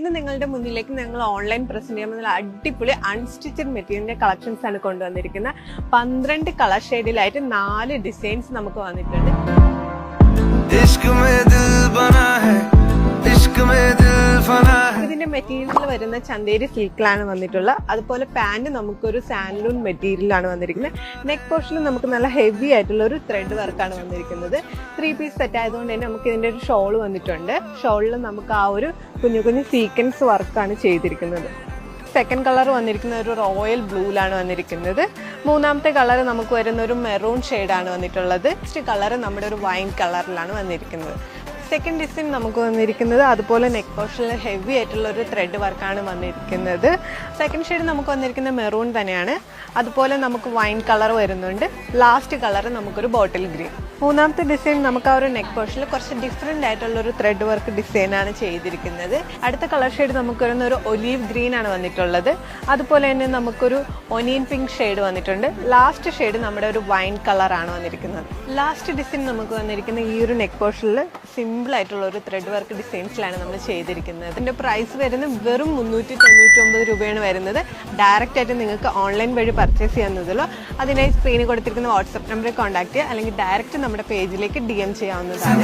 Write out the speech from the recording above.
ഇന്ന് നിങ്ങളുടെ മുന്നിലേക്ക് ഞങ്ങൾ ഓൺലൈൻ പ്രസന്റ് ചെയ്യുന്ന അടിപൊളി അൺസ്റ്റിച്ചഡ് മെറ്റീരിയലിന്റെ കളക്ഷൻസ് ആണ് കൊണ്ടുവന്നിരിക്കുന്നത്. 12 കളർ ഷെയ്ഡിലായിട്ട് 4 ഡിസൈൻസ് നമുക്ക് വന്നിട്ടുണ്ട്. ഇതിന്റെ മെറ്റീരിയൽ വരുന്ന ചന്തേരി സിൽക്കിലാണ് വന്നിട്ടുള്ളത്. അതുപോലെ പാന്റ് നമുക്കൊരു സാൻഡൂൺ മെറ്റീരിയലാണ് വന്നിരിക്കുന്നത്. നെക്ക് പോർഷനിൽ നമുക്ക് നല്ല ഹെവി ആയിട്ടുള്ള ഒരു ത്രെഡ് വർക്കാണ് വന്നിരിക്കുന്നത്. 3 പീസ് സെറ്റ് ആയതുകൊണ്ട് തന്നെ നമുക്ക് ഇതിന്റെ ഒരു ഷോൾ വന്നിട്ടുണ്ട്. ഷോളിൽ നമുക്ക് ആ ഒരു കുഞ്ഞു കുഞ്ഞു സീക്വൻസ് വർക്കാണ് ചെയ്തിരിക്കുന്നത്. സെക്കൻഡ് കളർ വന്നിരിക്കുന്ന ഒരു റോയൽ ബ്ലൂയിലാണ് വന്നിരിക്കുന്നത്. മൂന്നാമത്തെ കളർ നമുക്ക് വരുന്ന ഒരു മെറൂൺ ഷെയ്ഡാണ് വന്നിട്ടുള്ളത്. നെക്സ്റ്റ് കളർ നമ്മുടെ ഒരു വൈൻ കളറിലാണ് വന്നിരിക്കുന്നത്. സെക്കൻഡ് ഡിസൈൻ നമുക്ക് വന്നിരിക്കുന്നത് അതുപോലെ നെക്ക് പോർഷനിൽ ഹെവി ആയിട്ടുള്ള ഒരു ത്രെഡ് വർക്കാണ് വന്നിരിക്കുന്നത്. സെക്കൻഡ് ഷെയ്ഡ് നമുക്ക് വന്നിരിക്കുന്ന മെറൂൺ തന്നെയാണ്. അതുപോലെ നമുക്ക് വൈൻ കളർ വരുന്നുണ്ട്. ലാസ്റ്റ് കളർ നമുക്കൊരു ബോട്ടിൽ ഗ്രീൻ. മൂന്നാമത്തെ ഡിസൈൻ നമുക്ക് ആ ഒരു നെക്ക് പോർഷനിൽ കുറച്ച് ഡിഫറെൻ്റ് ആയിട്ടുള്ള ഒരു ത്രെഡ് വർക്ക് ഡിസൈനാണ് ചെയ്തിരിക്കുന്നത്. അടുത്ത കളർ ഷെയ്ഡ് നമുക്ക് വരുന്ന ഒരു ഒലീവ് ഗ്രീൻ ആണ് വന്നിട്ടുള്ളത്. അതുപോലെ തന്നെ നമുക്കൊരു ഒനിയൻ പിങ്ക് ഷെയ്ഡ് വന്നിട്ടുണ്ട്. ലാസ്റ്റ് ഷെയ്ഡ് നമ്മുടെ ഒരു വൈൻ കളറാണ് വന്നിരിക്കുന്നത്. ലാസ്റ്റ് ഡിസൈൻ നമുക്ക് വന്നിരിക്കുന്ന ഈ ഒരു നെക്ക് പോർഷനിൽ സിമ്പിൾ ആയിട്ടുള്ള ഒരു ത്രെഡ് വർക്ക് ഡിസൈൻസിലാണ് നമ്മൾ ചെയ്തിരിക്കുന്നത്. ഇതിന്റെ പ്രൈസ് വരുന്നത് വെറും 399 രൂപയാണ് വരുന്നത്. ഡയറക്റ്റ് ആയിട്ട് നിങ്ങൾക്ക് ഓൺലൈൻ വഴി പർച്ചേസ് ചെയ്യാവുന്നതല്ലോ. അതിനായി സ്ക്രീനിൽ കൊടുത്തിരിക്കുന്ന വാട്സ്ആപ്പ് നമ്പറിൽ കോൺടാക്ട് ചെയ്യുക, അല്ലെങ്കിൽ ഡയറക്റ്റ് നമ്മുടെ പേജിലേക്ക് DM ചെയ്യാവുന്നതാണ്.